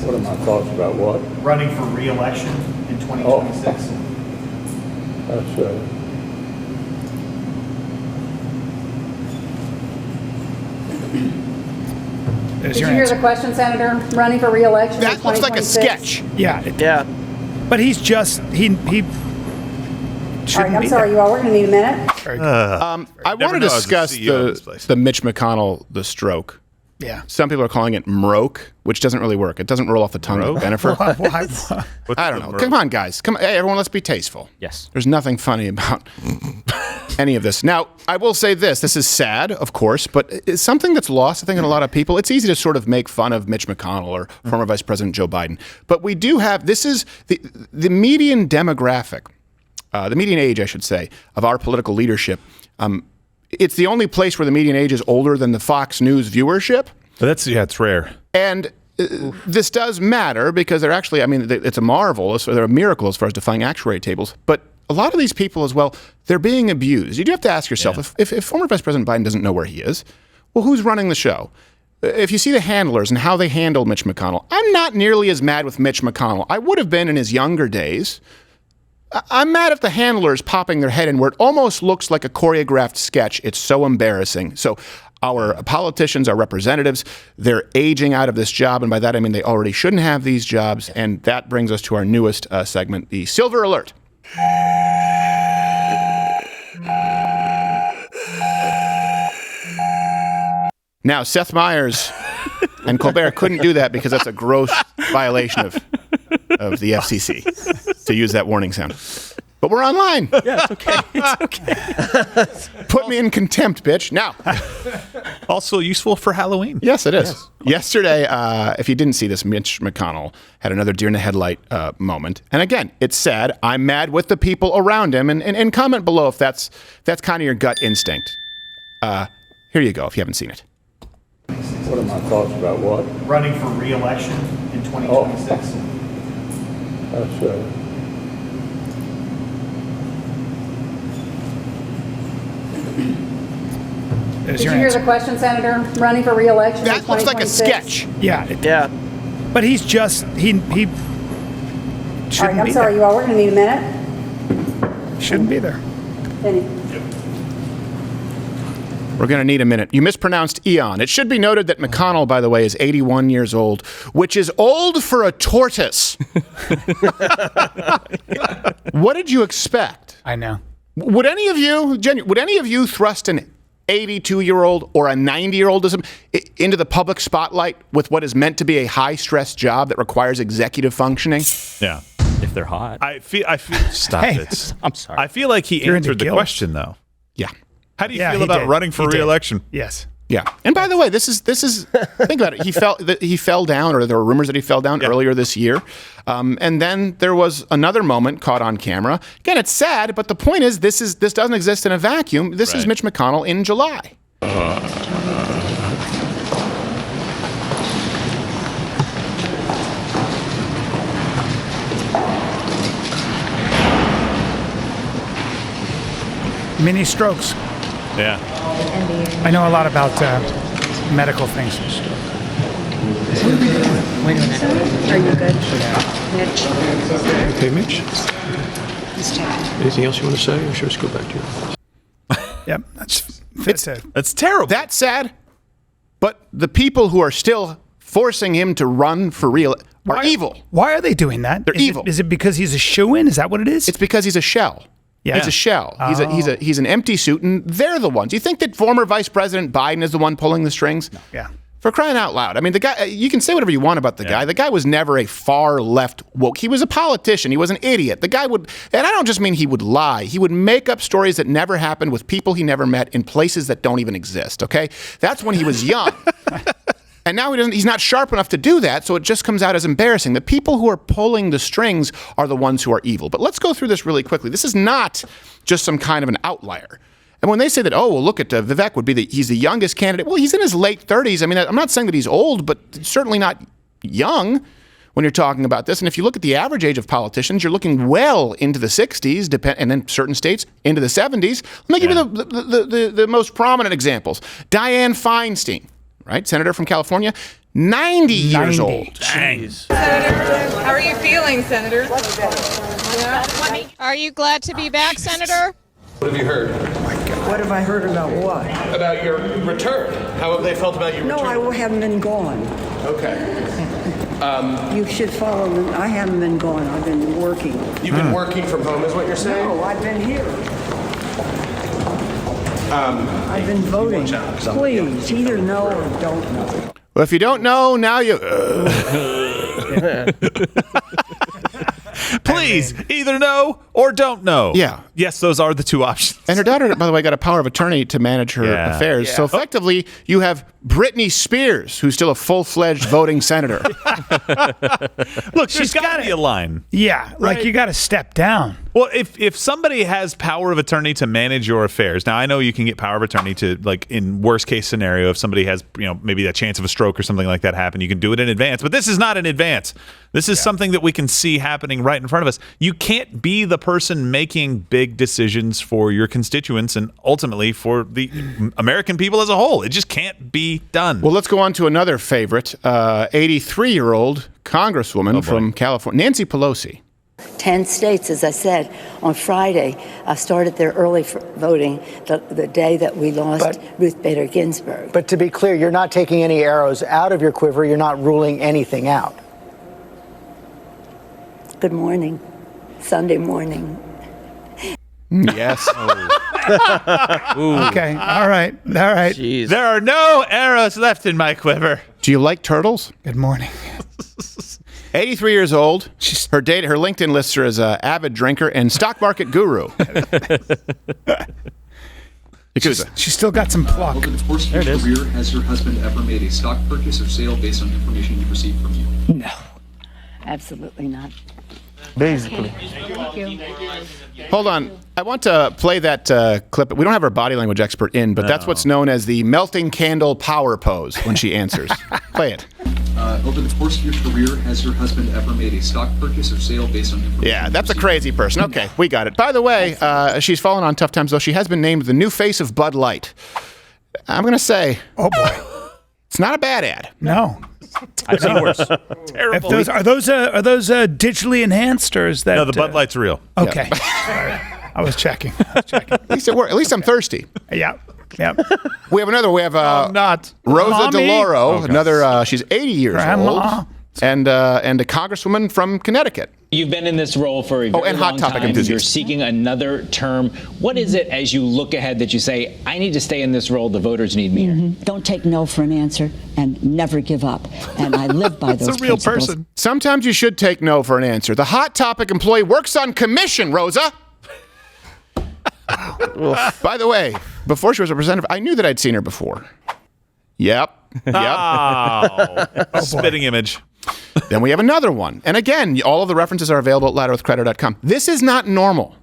What are my thoughts about what? Running for re-election in 2026. That's Did you hear the question, Senator? Running for re-election That looks like a sketch. Yeah. But he's just he. All right, I'm sorry, you all. We're going to need a minute. I want to discuss the Mitch McConnell, the stroke. Yeah. Some people are calling it mroke, which doesn't really work. It doesn't roll off the tongue of Jennifer. Why? I don't know. Come on, guys. Come on. Hey, everyone, let's be tasteful. Yes. There's nothing funny about any of this. Now, I will say this. This is sad, of course, but it's something that's lost, I think, in a lot of people. It's easy to sort of make fun of Mitch McConnell or former Vice President Joe Biden. But we do have, this is the median demographic, the median age, I should say, of our political leadership. It's the only place where the median age is older than the Fox News viewership. But it's rare. And this does matter because they're actually, I mean, it's a marvel, they're a miracle as far as defying actuary tables. But a lot of these people as well, they're being abused. You do have to ask yourself, if former Vice President Biden doesn't know where he is, well, who's running the show? If you see the handlers and how they handle Mitch McConnell, I'm not nearly as mad with Mitch McConnell. I would have been in his younger days. I'm mad at the handlers popping their head in where it almost looks like a choreographed sketch. It's so embarrassing. So our politicians, our representatives, they're aging out of this job. And by that, I mean they already shouldn't have these jobs. And that brings us to our newest segment, the Silver Alert. Now, Seth Meyers and Colbert couldn't do that because that's a gross violation of the FCC to use that warning sound. But we're online. Yeah, it's okay. It's okay. Put me in contempt, bitch. Now. Also useful for Halloween. Yes, it is. Yes. Yesterday, if you didn't see this, Mitch McConnell had another deer in the headlight moment. And again, it's sad. I'm mad with the people around him. And comment below if that's kind of your gut instinct. Here you go if you haven't seen it. What are my thoughts about what? Running for re-election in 2026. That's Did you hear the question, Senator? Running for re-election in That looks like a 2026? sketch. Yeah. But he's just he. All right, I'm sorry, you all. We're going to need a minute. Shouldn't be there. Penny. We're going to need a minute. You mispronounced Eon. It should be noted that McConnell, by the way, is 81 years old, which is old for a tortoise. What did you expect? I know. Would any of you thrust an 82-year-old or a 90-year-old into the public spotlight with what is meant to be a high-stress job that requires executive functioning? Yeah. If they're hot. I feel stop it. I'm sorry. I feel like he answered the question though. Yeah. How do you feel about running for re-election? Yes. Yeah. And by the way, this is think about it. He fell down, or there were rumors that he fell down earlier this year. And then there was another moment caught on camera. Again, it's sad, but the point is this doesn't exist in a vacuum. This is Mitch McConnell in July. Mini strokes. Yeah. I know a lot about medical things. Wait a minute. Are you good? Mitch? Okay, Mitch. Anything else you want to say, or should we just go back to your... Yep, that's terrible. That's sad. But the people who are still forcing him to run for real are evil. Why are they doing that? They're evil. Is it because he's a shoo-in? Is that what it is? It's because he's a shell. Yeah. He's a shell. He's an empty suit, and they're the ones. You think that former Vice President Biden is the one pulling the strings? No. Yeah. For crying out loud. I mean, the guy, you can say whatever you want about the guy. The guy was never a far left woke. He was a politician. He was an idiot. The guy would, and I don't just mean he would lie. He would make up stories that never happened with people he never met in places that don't even exist, okay? That's when he was young. And now he's not sharp enough to do that, so it just comes out as embarrassing. The people who are pulling the strings are the ones who are evil. But let's go through this really quickly. This is not just some kind of an outlier. And when they say that, oh, well, look at Vivek he's the youngest candidate. Well, he's in his late 30s. I mean, I'm not saying that he's old, but certainly not young when you're talking about this. And if you look at the average age of politicians, you're looking well into the 60s, and then certain states into the 70s. Let me give you the most prominent examples. Dianne Feinstein, right? Senator from California, 90 years old. Dang. Senator, how are you feeling, Senator? Are you glad to be back, Senator? What have you heard? What have I heard about what? About your return. How have they felt about your return? No, I haven't been gone. Okay. You should follow them. I haven't been gone. I've been working. You've been working from home, is what you're saying? No, I've been here. I've been voting. Please, either know or don't know. Well, if you don't know, now you... Please, either know or don't know. Yeah. Yes, those are the two options. And her daughter, by the way, got a power of attorney to manage her affairs. Yeah. So effectively, you have Britney Spears, who's still a full-fledged voting senator. Look, she's got to be a line. Yeah, like you got to step down. Well, if somebody has power of attorney to manage your affairs, now I know you can get power of attorney to, like, in worst case scenario, if somebody has, maybe a chance of a stroke or something like that happen, you can do it in advance. But this is not in advance. This is something that we can see happening right in front of us. You can't be the person making big decisions for your constituents and ultimately for the American people as a whole. It just can't be done. Well, let's go on to another favorite, 83-year-old Congresswoman from California, Nancy Pelosi. 10 states, as I said, on Friday, I started there early for voting the day that we lost Ruth Bader Ginsburg. But to be clear, you're not taking any arrows out of your quiver. You're not ruling anything out. Good morning. Sunday morning. Yes. Okay. All right. Jeez. There are no arrows left in my quiver. Do you like turtles? Good morning. 83 years old. Her LinkedIn lists her as an avid drinker and stock market guru. She's still got some pluck. Over the course of your career, has your husband ever made a stock purchase or sale based on information he received from you? No, absolutely not. Basically. Thank you. Hold on. I want to play that clip. We don't have our body language expert in, but that's what's known as the melting candle power pose when she answers. Play it. Over the course of your career, has your husband ever made a stock purchase or sale based on information? Yeah, that's a crazy person. Okay, we got it. By the way, she's fallen on tough times, though. She has been named the new face of Bud Light. I'm going to say... Oh, boy. It's not a bad ad. No. I've seen worse. Terrible. Are those digitally enhanced, or is that... No, the Bud Light's real. Okay. I was checking. At least I'm thirsty. Yeah. We have another. We have not Rosa Mommy. DeLauro. Another. She's 80 years Grandma. old, and a congresswoman from Connecticut. You've been in this role for a very and Hot long Topic time. enthusiast. You're seeking another term. What is it as you look ahead that you say, I need to stay in this role, the voters need me here? Don't take no for an answer and never give up. And I live by those It's a real principles. person. Sometimes you should take no for an answer. The Hot Topic employee works on commission, Rosa. By the way, before she was a representative, I knew that I'd seen her before. Yep. Oh, spitting image. Then we have another one. And again, all of the references are available at louderwithcrowder.com. This is not normal.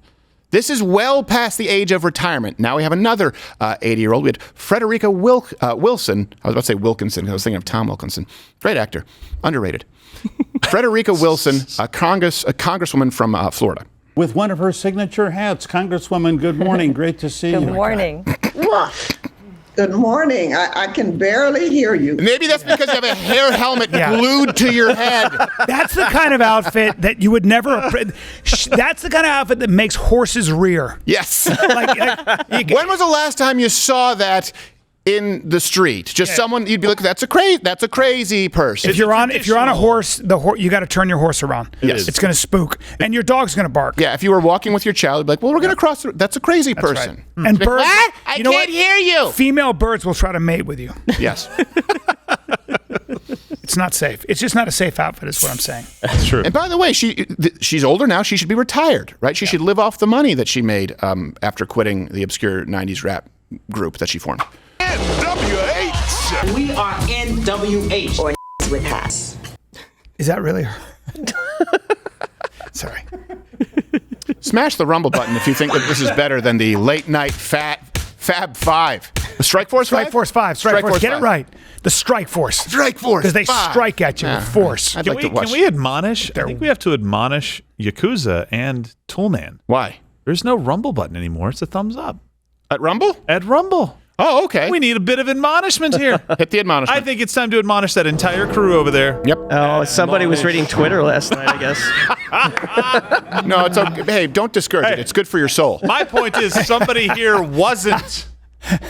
This is well past the age of retirement. Now we have another 80-year-old. We had Frederica Wilson. I was about to say Wilkinson. I was thinking of Tom Wilkinson. Great actor. Underrated. Frederica Wilson, a congresswoman from Florida. With one of her signature hats. Congresswoman, good morning. Great to see you. Good morning. Good morning. I can barely hear you. Maybe that's because you have a hair helmet glued to your head. That's the kind of outfit that you would never... That's the kind of outfit that makes horses rear. Yes. When was the last time you saw that in the street? Just someone you'd be like, that's a crazy person. If you're on a horse, you got to turn your horse around. Yes. It's going to spook, and your dog's going to bark. Yeah, if you were walking with your child, you'd be like, well, we're going to cross the... That's a crazy person. Right. And birds... What? I can't hear you. Female birds will try to mate with you. Yes. It's not safe. It's just not a safe outfit, is what I'm saying. That's true. And by the way, she's older now. She should be retired, right? She should live off the money that she made after quitting the obscure 90s rap group that she formed. NWH. We are NWH. Or with hats. Is that really her? Sorry. Smash the Rumble button if you think that this is better than the late night Fab Five. The Strike Force 5? Strike Force 5. Strike Force. Get it right. The Strike Force. Strike Force. Because they 5. strike at you with force. Can we admonish? I think we have to admonish Yakuza and Toolman. Why? There's no Rumble button anymore. It's a thumbs up. At Rumble? At Rumble. Oh, okay. We need a bit of admonishment here. Hit the admonishment. I think it's time to admonish that entire crew over there. Yep. Oh, somebody was reading Twitter last night, I guess. No, it's okay. Hey, don't discourage it. It's good for your soul. My point is somebody here wasn't.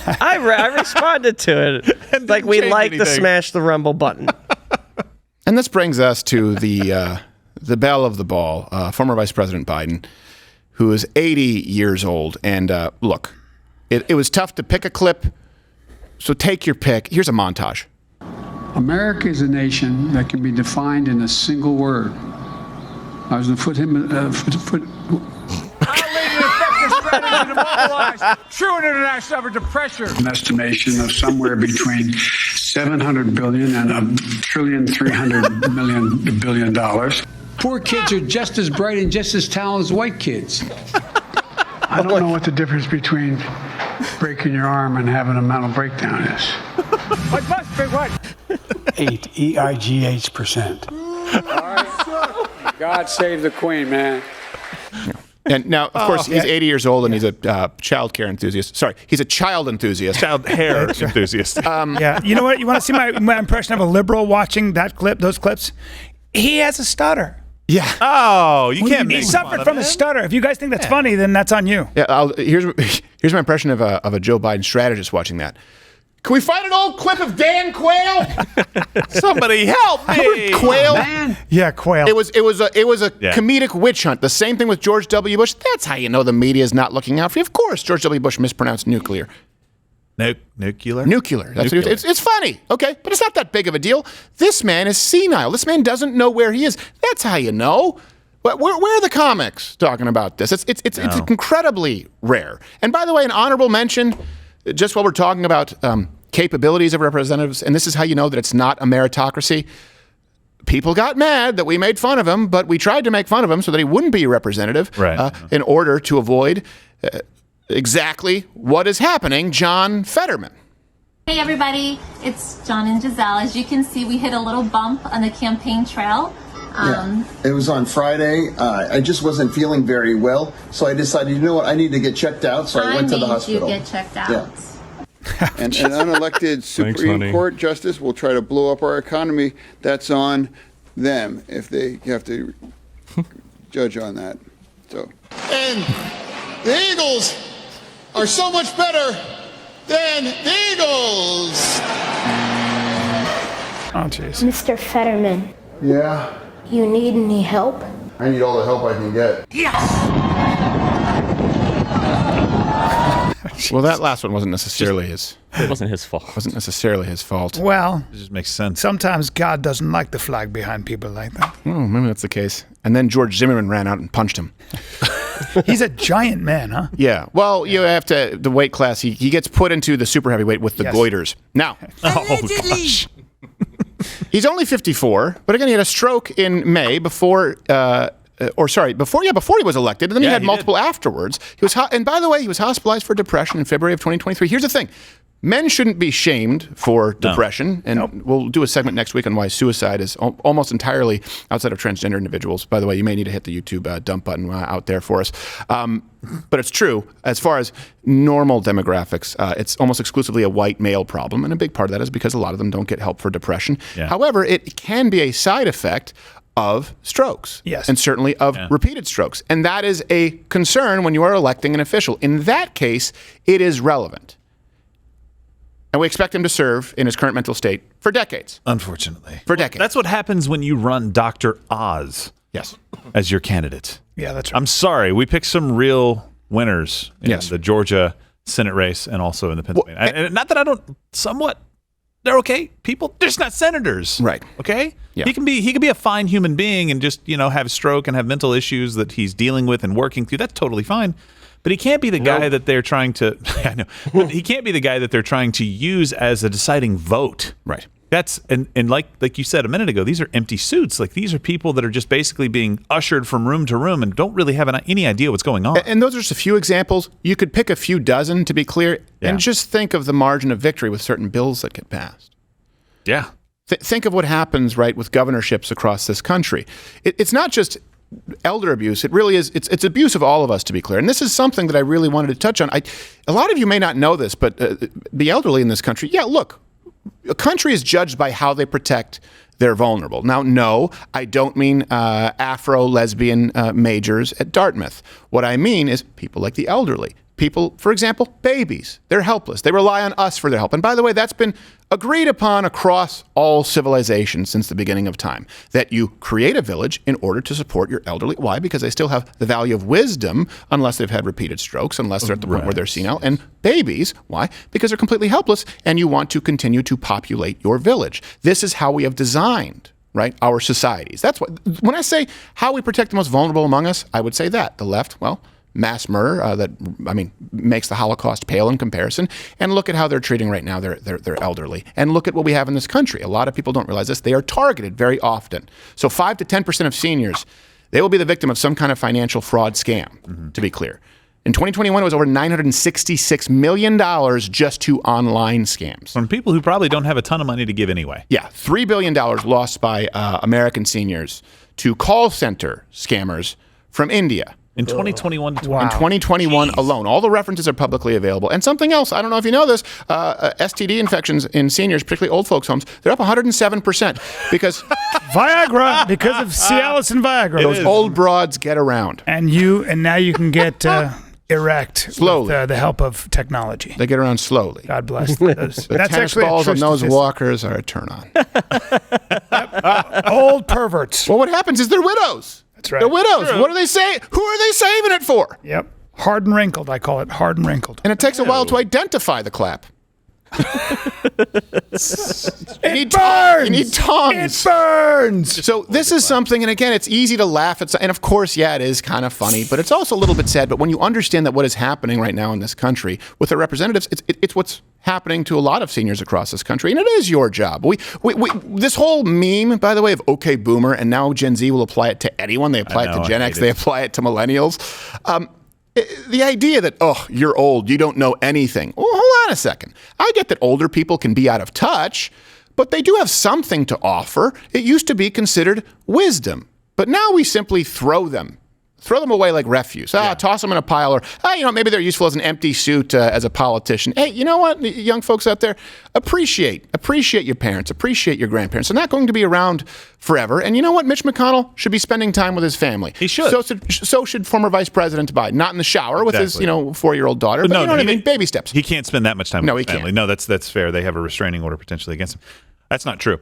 I responded to it. Like, we like to smash the Rumble button. And this brings us to the belle of the ball, former Vice President Biden, who is 80 years old. And look, it was tough to pick a clip, so take your pick. Here's a montage. America is a nation that can be defined in a single word. I was going to put him... True international effort to pressure. An estimation of somewhere between $700 billion and $1.3 billion. Poor kids are just as bright and just as talented as white kids. I don't know what the difference between breaking your arm and having a mental breakdown is. What must be what? 8 EIGH%. God save the Queen, man. And now, of course, he's 80 years old and he's a child care enthusiast. Sorry, he's a child enthusiast. Child hair enthusiast. Yeah, you know what? You want to see my impression of a liberal watching that clip, those clips? He has a stutter. Yeah. Oh, you can't make He suffered from a stutter. If you guys think that's funny, then that's on you. Yeah. Here's my impression of a Joe Biden strategist watching that. Can we find an old clip of Dan Quayle? Somebody help me! Quayle. Man. Yeah, Quayle. It was a comedic witch hunt. The same thing with George W. Bush. That's how you know the media is not looking out for you. Of course, George W. Bush mispronounced nuclear. Nuclear. That's what it's funny, okay, but it's not that big of a deal. This man is senile. This man doesn't know where he is. That's how you know. But where are the comics talking about this? It's incredibly rare. And by the way, an honorable mention, just while we're talking about capabilities of representatives, and this is how you know that it's not a meritocracy. People got mad that we made fun of him, but we tried to make fun of him so that he wouldn't be a representative in order to avoid exactly what is happening. John Fetterman. Hey everybody, it's John and Giselle. As you can see, we hit a little bump on the campaign trail. It was on Friday. I just wasn't feeling very well, so I decided, you know what, I need to get checked out, so I went to the hospital. You get checked out. Yeah. And an unelected Supreme Court justice will try to blow up our economy. That's on them if they have to judge on that. So. And the Eagles are so much better than the Eagles. Oh, jeez. Mr. Fetterman. Yeah. You need any help? I need all the help I can get. Well, that last one wasn't necessarily his. It wasn't his fault. Wasn't necessarily his fault. Well, it just makes sense. Sometimes God doesn't like the flag behind people like that. Oh, maybe that's the case. And then George Zimmerman ran out and punched him. He's a giant man, huh? Yeah. Well, you have to, the weight class, he gets put into the super heavyweight with the goiters. Now. Oh, gosh. He's only 54, but again, he had a stroke in May before he was elected, and then he had multiple afterwards. He was, and by the way, he was hospitalized for depression in February of 2023. Here's the thing. Men shouldn't be shamed for depression, and we'll do a segment next week on why suicide is almost entirely outside of transgender individuals. By the way, you may need to hit the YouTube dump button out there for us. But it's true. As far as normal demographics, it's almost exclusively a white male problem, and a big part of that is because a lot of them don't get help for depression. Yeah. However, it can be a side effect of strokes, and certainly of repeated strokes. And that is a concern when you are electing an official. In that case, it is relevant. And we expect him to serve in his current mental state for decades. Unfortunately. For decades. That's what happens when you run Dr. Oz as your candidate. Yeah, that's right. I'm sorry. We picked some real winners in the Georgia Senate race and also in the Pennsylvania. And not that I don't they're okay people. They're just not senators. Right. Okay? Yeah. He can be a fine human being and just, have a stroke and have mental issues that he's dealing with and working through. That's totally fine. But he can't be the guy that they're trying to I know. But he can't be the guy that they're trying to use as a deciding vote. Right. That's and like you said a minute ago, these are empty suits. Like these are people that are just basically being ushered from room to room and don't really have any idea what's going on. And those are just a few examples. You could pick a few dozen, to be clear, and just think of the margin of victory with certain bills that get passed. Yeah. Think of what happens, right, with governorships across this country. It's not just elder abuse, it really is, it's abuse of all of us, to be clear. And this is something that I really wanted to touch on. A lot of you may not know this, but the elderly in this country, look, a country is judged by how they protect their vulnerable. Now, no, I don't mean Afro-lesbian majors at Dartmouth. What I mean is people like the elderly. People, for example, babies. They're helpless. They rely on us for their help. And by the way, that's been agreed upon across all civilizations since the beginning of time, that you create a village in order to support your elderly. Why? Because they still have the value of wisdom, unless they've had repeated strokes, unless they're at the point where they're senile. And babies, why? Because they're completely helpless, and you want to continue to populate your village. This is how we have designed, right, our societies. That's what, when I say how we protect the most vulnerable among us, I would say that. The left, well, mass murder makes the Holocaust pale in comparison. And look at how they're treating right now their elderly. And look at what we have in this country. A lot of people don't realize this. They are targeted very often. So 5 to 10% of seniors, they will be the victim of some kind of financial fraud scam, to be clear. In 2021, it was over $966 million just to online scams. From people who probably don't have a ton of money to give anyway. Yeah, $3 billion lost by American seniors to call center scammers from India. In 2021 to In 2021 alone. All the references are publicly available. And something else, I don't know if you know this, STD infections in seniors, particularly old folks' homes, they're up 107% because Viagra, because of Cialis and Viagra. Those old broads get around. And now you can get erect slowly with the help of technology. They get around slowly. God bless those. The tennis balls on those walkers are a turn on. Old perverts. Well, what happens is they're widows. That's right. They're widows. True. What do they say? Who are they saving it for? Yep. Hard and wrinkled, I call it. Hard and wrinkled. And it takes a while to identify the clap. It burns. You need tongues. It burns. So this is something, and again, it's easy to laugh at, and of course, it is kind of funny, but it's also a little bit sad. But when you understand that what is happening right now in this country with the representatives, it's what's happening to a lot of seniors across this country, and it is your job. This whole meme, by the way, of "Okay, Boomer," and now Gen Z will apply it to anyone. They apply it to Gen X. They apply it to millennials. The idea that, you're old, you don't know anything. Well, hold on a second. I get that older people can be out of touch, but they do have something to offer. It used to be considered wisdom, but now we simply throw them away like refuse. Toss them in a pile, or maybe they're useful as an empty suit as a politician. Hey, you know what, young folks out there, appreciate your parents, appreciate your grandparents. They're not going to be around forever. And you know what, Mitch McConnell should be spending time with his family. He should. So should former Vice President Biden. Not in the shower with his 4-year-old daughter, but you know what I mean? Baby steps. He can't spend that much time with his family. Can't. No, that's fair. They have a restraining order potentially against him. That's not true.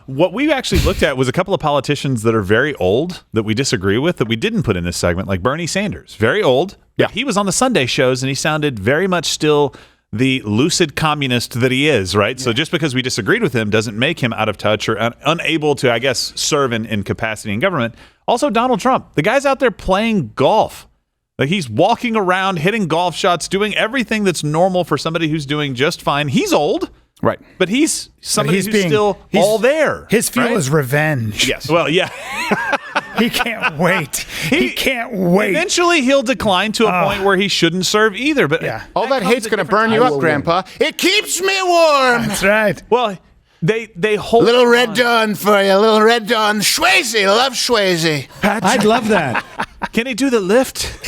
What we actually looked at was a couple of politicians that are very old that we disagree with that we didn't put in this segment, like Bernie Sanders. Very old. Yeah. He was on the Sunday shows and he sounded very much still the lucid communist that he is, right? Yeah. So just because we disagreed with him doesn't make him out of touch or unable to, I guess, serve in capacity in government. Also, Donald Trump. The guy's out there playing golf. Like he's walking around, hitting golf shots, doing everything that's normal for somebody who's doing just fine. He's old. Right. But he's somebody who's still all there. His fuel is revenge. Yes. Well, yeah. He can't wait. He can't wait. Eventually, he'll decline to a point where he shouldn't serve either. But all that hate's going to burn you up, Grandpa. It keeps me warm. That's right. Well, they hold a little Red Dawn for you. A little Red Dawn. Swayze. Love Swayze. I'd love that. Can he do the lift?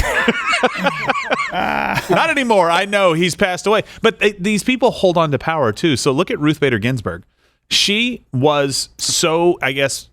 Not anymore. I know he's passed away. But these people hold on to power, too. So look at Ruth Bader Ginsburg. She was so, I guess,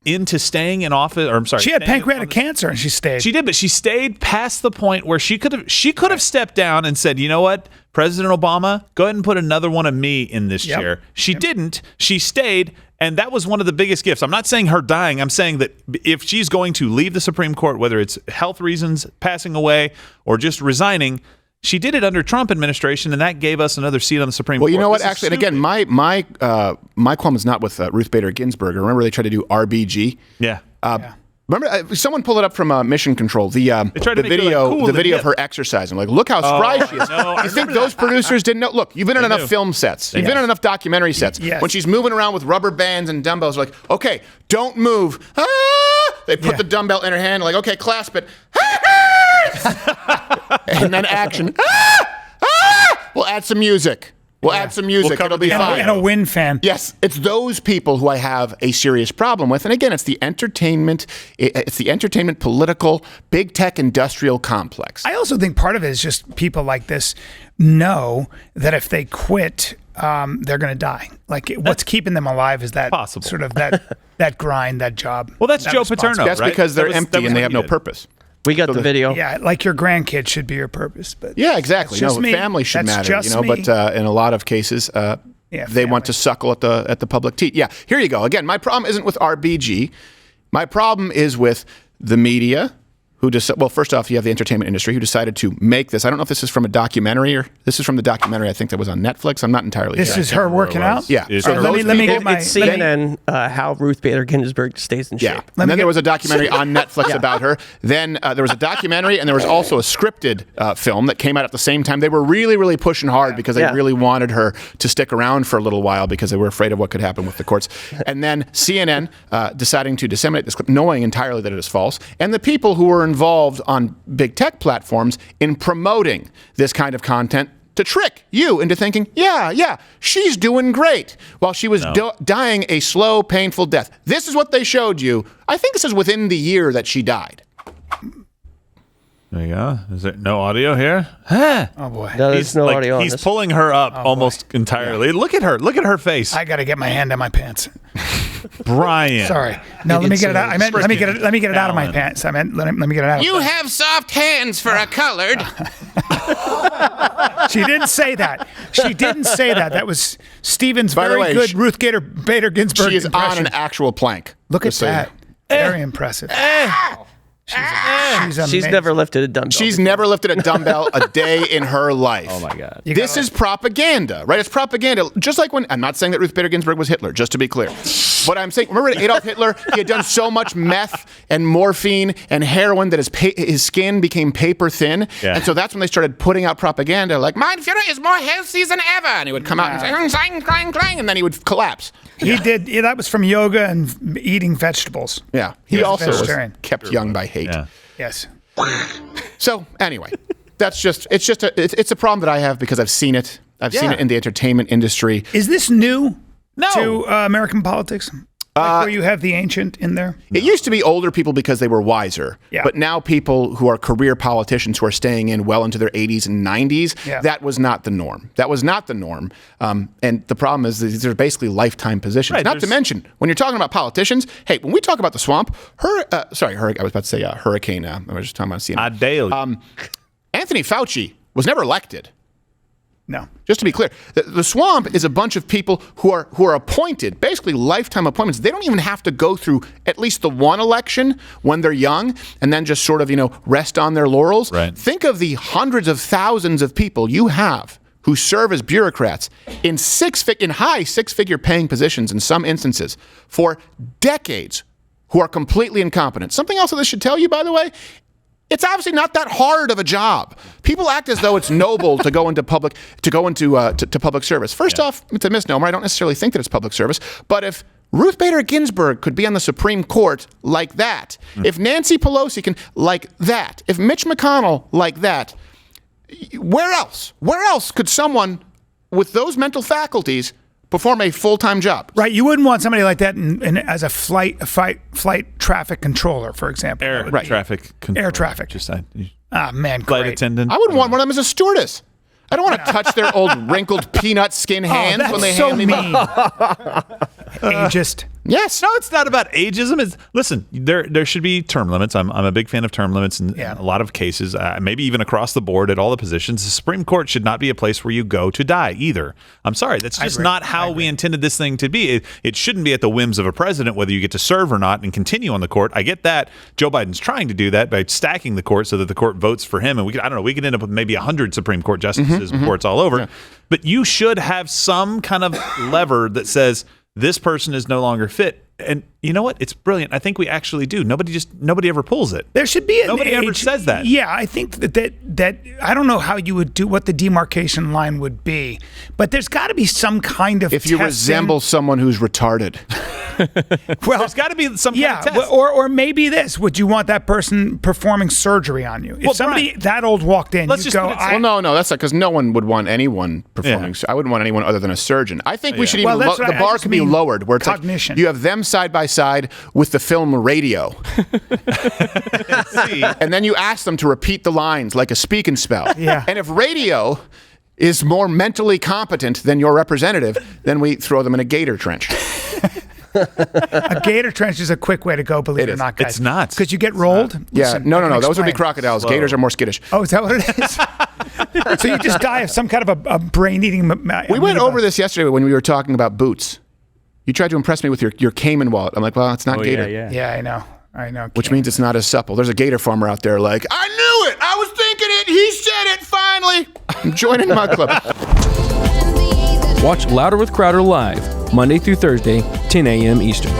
into staying in office. Or I'm sorry. She had pancreatic cancer and she stayed. She did, but she stayed past the point where she could have stepped down and said, you know what, President Obama, go ahead and put another one of me in this chair. She didn't. She stayed. And that was one of the biggest gifts. I'm not saying her dying. I'm saying that if she's going to leave the Supreme Court, whether it's health reasons, passing away, or just resigning, she did it under Trump administration, and that gave us another seat on the Supreme Court. Well, you know what? Actually, and again, my qualm is not with Ruth Bader Ginsburg. Remember they tried to do RBG? Yeah. Remember, someone pulled it up from Mission Control. The video of her exercising. Like, look how spry she is. You think those producers didn't know? Look, you've been in enough film sets. You've been in enough documentary sets. Yes. When she's moving around with rubber bands and dumbbells, like, okay, don't move. They put the dumbbell in her hand, like, okay, clasp it. And then action. We'll add some music. We'll add some music. It'll be fine. And a Win fan. Yes, it's those people who I have a serious problem with. And again, it's the entertainment. It's the entertainment, political, big tech, industrial complex. I also think part of it is just people like this know that if they quit, they're going to die. Like what's keeping them alive is that sort of that grind, that job. Well, that's Joe Paterno, That's right? because they're empty and they have no purpose. We got the video. Yeah, like your grandkids should be your purpose. But yeah, exactly. No, family should that's matter. But in a lot of cases, they want to suckle at the public teat. Yeah, here you go. Again, my problem isn't with RBG. My problem is with the media. Well, first off, you have the entertainment industry who decided to make this. I don't know if this is from a documentary or this is from the documentary I think that was on Netflix. I'm not entirely sure. This is her working out? Yeah. So let me get my... It's CNN, how Ruth Bader Ginsburg stays in shape. Yeah. And then there was a documentary on Netflix about her. Then there was a documentary and there was also a scripted film that came out at the same time. They were really, really pushing hard because they really wanted her to stick around for a little while because they were afraid of what could happen with the courts. And then CNN deciding to disseminate this clip, knowing entirely that it is false. And the people who were involved on big tech platforms in promoting this kind of content to trick you into thinking, yeah, she's doing great while she was dying a slow, painful death. This is what they showed you. I think this is within the year that she died. There you go. Is there no audio here? Oh boy. No, there's no audio on He's this. pulling her up almost entirely. Look at her. Look at her face. I got to get my hand on my pants. Brian. Sorry. No, let me get it out. I meant let me get it out of my pants. I meant let me get it out. You have soft hands for a colored. She didn't say that. She didn't say that. That was Stephen's very good Ruth Bader Ginsburg She is impression. on an actual plank. Look at that. Very impressive. She's never lifted a dumbbell. She's never lifted a dumbbell a day in her life. Oh my God. This is propaganda, right? It's propaganda. Just like when, I'm not saying that Ruth Bader Ginsburg was Hitler, just to be clear. But I'm saying, remember Adolf Hitler? He had done so much meth and morphine and heroin that his skin became paper thin. Yeah. And so that's when they started putting out propaganda like, Mein Führer is more healthy than ever. And he would come out and say, clang, clang, clang, and then he would collapse. He did. Yeah, that was from yoga and eating vegetables. Yeah. He also was kept young by hate. Yeah. Yes. So anyway, it's a problem that I have because I've seen it. I've seen it in the entertainment industry. Is this new to American politics? Like where you have the ancient in there? It used to be older people because they were wiser. Yeah. But now people who are career politicians who are staying in well into their 80s and 90s, that was not the norm. That was not the norm. And the problem is that these are basically lifetime positions. Right, not to mention, when you're talking about politicians, hey, when we talk about the swamp, I was about to say hurricane. I was just talking about CNN. Anthony Fauci was never elected. No. Just to be clear, the swamp is a bunch of people who are appointed, basically lifetime appointments. They don't even have to go through at least the one election when they're young and then just sort of, rest on their laurels. Right. Think of the hundreds of thousands of people you have who serve as bureaucrats in high six-figure paying positions in some instances for decades who are completely incompetent. Something else that this should tell you, by the way, it's obviously not that hard of a job. People act as though it's noble to go into public service. First off, it's a misnomer. I don't necessarily think that it's public service. But if Ruth Bader Ginsburg could be on the Supreme Court like that, if Nancy Pelosi can like that, if Mitch McConnell like that, where else? Where else could someone with those mental faculties perform a full-time job? Right. You wouldn't want somebody like that as a flight traffic controller, for example. Air traffic. Just man, flight great. attendant. I wouldn't want one of them as a stewardess. I don't want to touch their old wrinkled peanut skin hands when they hand me Ageist. Yes. No, it's not about ageism. Listen, there should be term limits. I'm a big fan of term limits in a lot of cases, maybe even across the board at all the positions. The Supreme Court should not be a place where you go to die either. I'm sorry. That's just not how we intended this thing to be. It shouldn't be at the whims of a president whether you get to serve or not and continue on the court. I get that. Joe Biden's trying to do that by stacking the court so that the court votes for him. And we could end up with maybe 100 Supreme Court justices before it's all over. Yeah. But you should have some kind of lever that says, this person is no longer fit. And you know what? It's brilliant. I think we actually do. Nobody ever pulls it. There should be nobody ever says that. Yeah, I think that I don't know how you would do what the demarcation line would be, but there's got to be some kind of if you resemble someone who's retarded. Well, there's got to be some kind of test. Or maybe this: would you want that person performing surgery on you? If somebody that old walked in, you'd go, well, no, that's not because no one would want anyone performing. I wouldn't want anyone other than a surgeon. I think we should even the bar could be lowered, where it's cognition. Like you have them side by side with the film Radio, and then you ask them to repeat the lines like a speak and spell. Yeah. And if Radio is more mentally competent than your representative, then we throw them in a gator trench. A gator trench is a quick way to go, believe it or not, guys. It's not. Because you get rolled. Yeah, no. Those would be crocodiles. Whoa. Gators are more skittish. Oh, is that what it is? So you just die of some kind of a brain-eating... We went over this yesterday when we were talking about boots. You tried to impress me with your Cayman wallet. I'm like, well, it's not gator. Yeah, I know. Which means it's not as supple. There's a gator farmer out there like, I knew it! I was thinking it! He said it, finally! I'm joining my club. Watch Louder with Crowder live, Monday through Thursday, 10 a.m. Eastern.